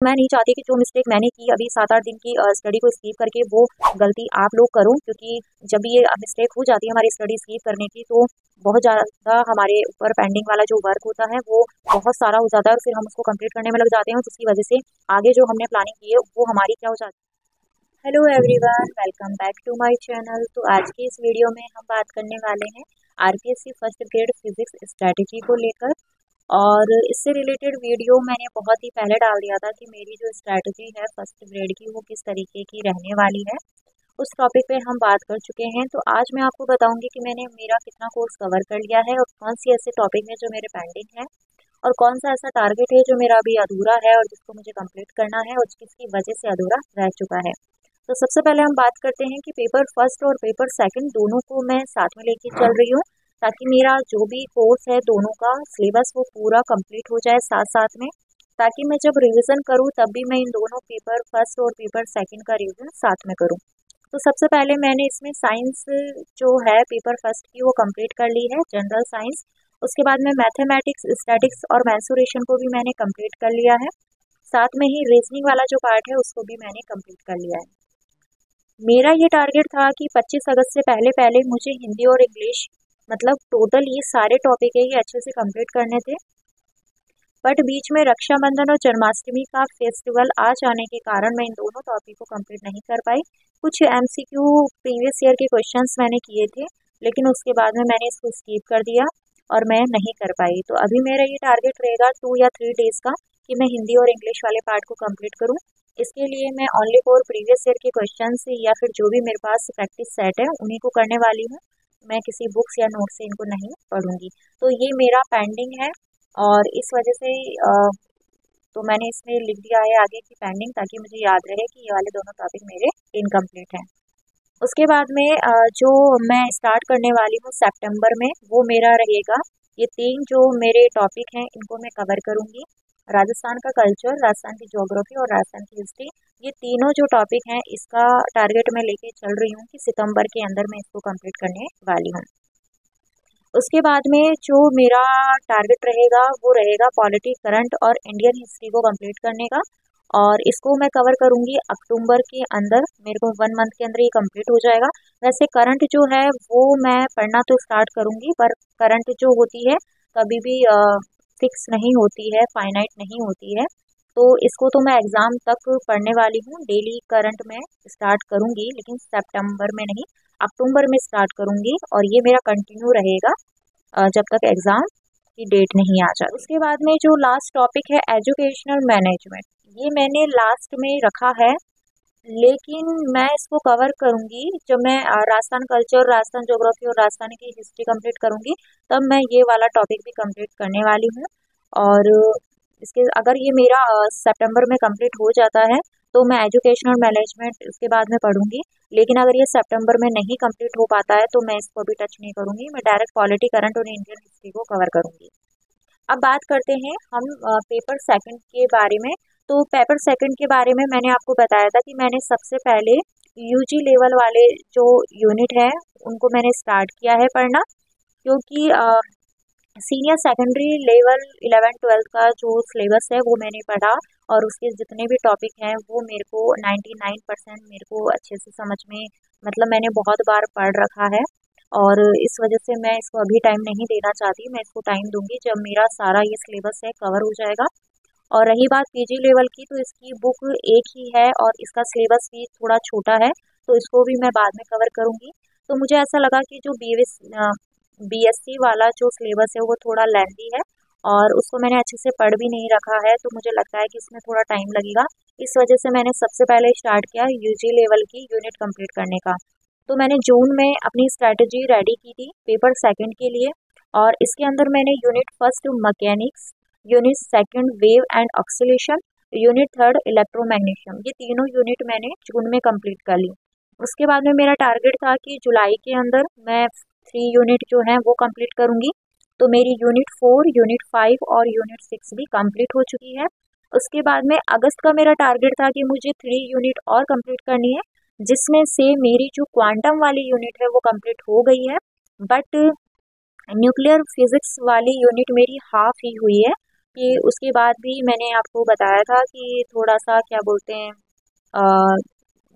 मैं नहीं चाहती कि जो मिस्टेक मैंने की अभी 7-8 दिन की स्टडी को स्किप करके वो गलती आप लोग करो, क्योंकि जब भी ये मिस्टेक हो जाती है हमारी स्टडी स्किप करने की, तो बहुत ज़्यादा हमारे ऊपर पेंडिंग वाला जो वर्क होता है वो बहुत सारा हो जाता है और फिर हम उसको कंप्लीट करने में लग जाते हैं, जिसकी वजह से आगे जो हमने प्लानिंग की है वो हमारी क्या हो जाती है। Hello everyone, welcome back to my channel. तो आज की इस वीडियो में हम बात करने वाले हैं RPSC first grade physics strategy को लेकर। और इससे रिलेटेड वीडियो मैंने बहुत ही पहले डाल दिया था कि मेरी जो स्ट्रैटेजी है फर्स्ट ग्रेड की वो किस तरीके की रहने वाली है। उस टॉपिक पे हम बात कर चुके हैं। तो आज मैं आपको बताऊंगी कि मैंने मेरा कितना कोर्स कवर कर लिया है और कौन सी ऐसे टॉपिक है जो मेरे पेंडिंग है और कौन सा ऐसा टारगेट है जो मेरा अभी अधूरा है और जिसको मुझे कंप्लीट करना है और किसकी वजह से अधूरा रह चुका है। तो सबसे पहले हम बात करते हैं कि पेपर फर्स्ट और पेपर सेकंड दोनों को मैं साथ में लेके चल रही हूँ, ताकि मेरा जो भी कोर्स है दोनों का सिलेबस वो पूरा कंप्लीट हो जाए साथ साथ में, ताकि मैं जब रिवीजन करूँ तब भी मैं इन दोनों पेपर फर्स्ट और पेपर सेकंड का रिवीजन साथ में करूँ। तो सबसे पहले मैंने इसमें साइंस जो है पेपर फर्स्ट की वो कंप्लीट कर ली है, जनरल साइंस। उसके बाद में मैथमेटिक्स, स्टैटिक्स और मेंसुरेशन को भी मैंने कंप्लीट कर लिया है। साथ में ही रीजनिंग वाला जो पार्ट है उसको भी मैंने कंप्लीट कर लिया है। मेरा ये टारगेट था कि 25 अगस्त से पहले पहले मुझे हिंदी और इंग्लिश, मतलब टोटल ये सारे टॉपिक है ये अच्छे से कंप्लीट करने थे। बट बीच में रक्षाबंधन और जन्माष्टमी का फेस्टिवल आ जाने के कारण मैं इन दोनों टॉपिक को कंप्लीट नहीं कर पाई। कुछ एमसीक्यू प्रीवियस ईयर के क्वेश्चंस मैंने किए थे, लेकिन उसके बाद में मैंने इसको स्किप कर दिया और मैं नहीं कर पाई। तो अभी मेरा ये टारगेट रहेगा 2 या 3 डेज का कि मैं हिंदी और इंग्लिश वाले पार्ट को कंप्लीट करूँ। इसके लिए मैं ओनली फॉर प्रीवियस ईयर के क्वेश्चन या फिर जो भी मेरे पास प्रैक्टिस सेट है उन्हीं को करने वाली हूँ। मैं किसी बुक्स या नोट से इनको नहीं पढ़ूंगी। तो ये मेरा पेंडिंग है और इस वजह से तो मैंने इसमें लिख दिया है आगे की पेंडिंग, ताकि मुझे याद रहे कि ये वाले दोनों टॉपिक मेरे इनकम्प्लीट हैं। उसके बाद में जो मैं स्टार्ट करने वाली हूँ सितंबर में वो मेरा रहेगा, ये 3 जो मेरे टॉपिक हैं इनको मैं कवर करूँगी। राजस्थान का कल्चर, राजस्थान की ज्योग्राफी और राजस्थान की हिस्ट्री, ये तीनों जो टॉपिक हैं इसका टारगेट मैं लेके चल रही हूँ कि सितंबर के अंदर मैं इसको कंप्लीट करने वाली हूँ। उसके बाद में जो मेरा टारगेट रहेगा वो रहेगा पॉलिटी, करंट और इंडियन हिस्ट्री को कंप्लीट करने का, और इसको मैं कवर करूँगी अक्टूबर के अंदर। मेरे को 1 मंथ के अंदर ये कंप्लीट हो जाएगा। वैसे करंट जो है वो मैं पढ़ना तो स्टार्ट करूँगी, पर करंट जो होती है कभी भी फिक्स नहीं होती है, फाइनाइट नहीं होती है। तो इसको तो मैं एग्ज़ाम तक पढ़ने वाली हूँ। डेली करंट में स्टार्ट करूँगी, लेकिन सितंबर में नहीं, अक्टूबर में स्टार्ट करूँगी और ये मेरा कंटिन्यू रहेगा जब तक एग्ज़ाम की डेट नहीं आ जाती। उसके बाद में जो लास्ट टॉपिक है एजुकेशनल मैनेजमेंट, ये मैंने लास्ट में रखा है, लेकिन मैं इसको कवर करूँगी जब मैं राजस्थान कल्चर, राजस्थान ज्योग्राफी और राजस्थान की हिस्ट्री कंप्लीट करूँगी, तब मैं ये वाला टॉपिक भी कंप्लीट करने वाली हूँ। और इसके अगर ये मेरा सितंबर में कंप्लीट हो जाता है तो मैं एजुकेशनल मैनेजमेंट उसके बाद में पढ़ूंगी। लेकिन अगर ये सितंबर में नहीं कंप्लीट हो पाता है तो मैं इसको भी टच नहीं करूंगी, मैं डायरेक्ट पॉलिटी, करंट और इंडियन हिस्ट्री को कवर करूंगी। अब बात करते हैं हम पेपर सेकंड के बारे में। तो पेपर सेकंड के बारे में मैंने आपको बताया था कि मैंने सबसे पहले यूजी लेवल वाले जो यूनिट है उनको मैंने स्टार्ट किया है पढ़ना, क्योंकि सीनियर सेकेंडरी लेवल 11-12 का जो सिलेबस है वो मैंने पढ़ा और उसके जितने भी टॉपिक हैं वो मेरे को 99% मेरे को अच्छे से समझ में, मतलब मैंने बहुत बार पढ़ रखा है। और इस वजह से मैं इसको अभी टाइम नहीं देना चाहती, मैं इसको टाइम दूंगी जब मेरा सारा ये सिलेबस है कवर हो जाएगा। और रही बात पीजी लेवल की, तो इसकी बुक एक ही है और इसका सिलेबस भी थोड़ा छोटा है, तो इसको भी मैं बाद में कवर करूँगी। तो मुझे ऐसा लगा कि जो बीएससी वाला जो सिलेबस है वो थोड़ा लेंथी है और उसको मैंने अच्छे से पढ़ भी नहीं रखा है, तो मुझे लगता है कि इसमें थोड़ा टाइम लगेगा। इस वजह से मैंने सबसे पहले स्टार्ट किया यूजी लेवल की यूनिट कंप्लीट करने का। तो मैंने जून में अपनी स्ट्रैटेजी रेडी की थी पेपर सेकंड के लिए, और इसके अंदर मैंने unit first mechanics, unit second wave and oscillation, unit third electromagnetism, ये तीनों यूनिट मैंने जून में कंप्लीट कर ली। उसके बाद में मेरा टारगेट था कि जुलाई के अंदर मैं 3 यूनिट जो हैं वो कंप्लीट करूंगी। तो मेरी यूनिट 4, यूनिट 5 और यूनिट 6 भी कंप्लीट हो चुकी है। उसके बाद में अगस्त का मेरा टारगेट था कि मुझे 3 यूनिट और कंप्लीट करनी है, जिसमें से मेरी जो क्वांटम वाली यूनिट है वो कंप्लीट हो गई है, बट न्यूक्लियर फिजिक्स वाली यूनिट मेरी हाफ ही हुई है, कि उसके बाद भी मैंने आपको बताया था कि थोड़ा सा क्या बोलते हैं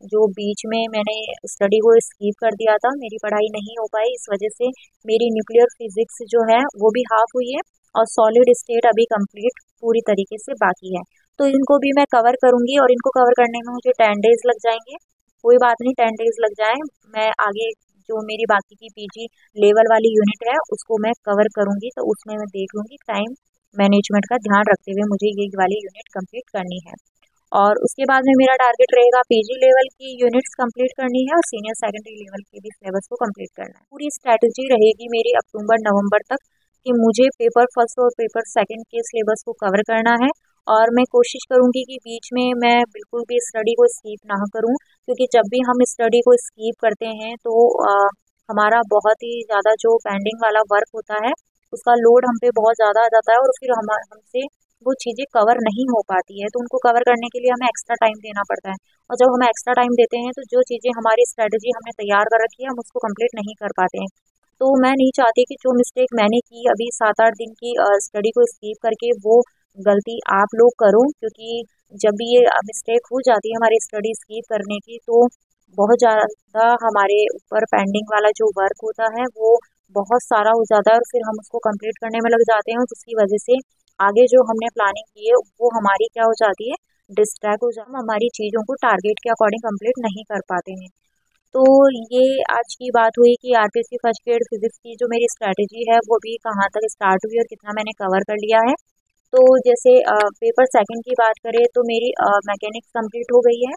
जो बीच में मैंने स्टडी को स्किप कर दिया था, मेरी पढ़ाई नहीं हो पाई, इस वजह से मेरी न्यूक्लियर फिजिक्स जो है वो भी हाफ हुई है और सॉलिड स्टेट अभी कंप्लीट पूरी तरीके से बाकी है। तो इनको भी मैं कवर करूंगी और इनको कवर करने में मुझे 10 डेज लग जाएंगे। कोई बात नहीं, 10 डेज लग जाए, मैं आगे जो मेरी बाकी की पीजी लेवल वाली यूनिट है उसको मैं कवर करूंगी, तो उसमें मैं देख लूंगी टाइम मैनेजमेंट का ध्यान रखते हुए मुझे ये वाली यूनिट कंप्लीट करनी है। और उसके बाद में मेरा टारगेट रहेगा पीजी लेवल की यूनिट्स कंप्लीट करनी है और सीनियर सेकेंडरी लेवल के भी सिलेबस को कंप्लीट करना है। पूरी स्ट्रैटेजी रहेगी मेरी अक्टूबर नवंबर तक कि मुझे पेपर फर्स्ट और पेपर सेकंड के सिलेबस को कवर करना है। और मैं कोशिश करूंगी कि बीच में मैं बिल्कुल भी स्टडी को स्किप ना करूं, क्योंकि जब भी हम स्टडी को स्किप करते हैं तो हमारा बहुत ही ज़्यादा जो पेंडिंग वाला वर्क होता है उसका लोड हम पे बहुत ज़्यादा आ जाता है और फिर हमसे वो चीज़ें कवर नहीं हो पाती है। तो उनको कवर करने के लिए हमें एक्स्ट्रा टाइम देना पड़ता है, और जब हम एक्स्ट्रा टाइम देते हैं तो जो चीज़ें हमारी स्ट्रेटजी हमने तैयार कर रखी है हम उसको कंप्लीट नहीं कर पाते हैं। तो मैं नहीं चाहती कि जो मिस्टेक मैंने की अभी 7-8 दिन की स्टडी को स्किप करके वो गलती आप लोग करो, क्योंकि जब भी ये मिस्टेक हो जाती है हमारी स्टडी स्किप करने की तो बहुत ज़्यादा हमारे ऊपर पेंडिंग वाला जो वर्क होता है वो बहुत सारा हो जाता है और फिर हम उसको कंप्लीट करने में लग जाते हैं, जिसकी वजह से आगे जो हमने प्लानिंग की है वो हमारी क्या हो जाती है, डिस्ट्रैक्ट हो जाती है, हम हमारी चीज़ों को टारगेट के अकॉर्डिंग कंप्लीट नहीं कर पाते हैं। तो ये आज की बात हुई कि आरपीएससी फर्स्ट ग्रेड फिजिक्स की जो मेरी स्ट्रैटेजी है वो भी कहाँ तक स्टार्ट हुई और कितना मैंने कवर कर लिया है। तो जैसे पेपर सेकंड की बात करें तो मेरी मैकेनिक्स कंप्लीट हो गई है,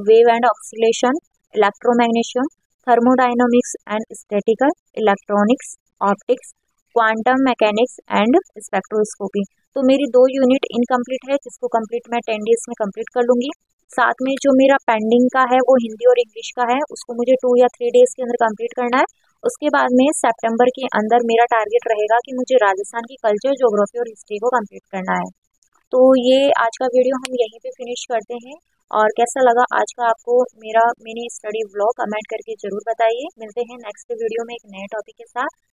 wave and oscillation, electromagnetism, thermodynamics and statistical, electronics, optics, quantum mechanics and spectroscopy. तो मेरी 2 यूनिट इनकम्प्लीट है जिसको कंप्लीट मैं 10 डेज में कंप्लीट कर लूँगी। साथ में जो मेरा पेंडिंग का है वो हिंदी और इंग्लिश का है, उसको मुझे 2 या 3 डेज के अंदर कंप्लीट करना है। उसके बाद में सितंबर के अंदर मेरा टारगेट रहेगा कि मुझे राजस्थान की कल्चर, ज्योग्राफी और हिस्ट्री को कंप्लीट करना है। तो ये आज का वीडियो हम यहीं पे फिनिश करते हैं। और कैसा लगा आज का आपको मेरा मिनी स्टडी व्लॉग कमेंट करके ज़रूर बताइए। मिलते हैं नेक्स्ट वीडियो में एक नए टॉपिक के साथ।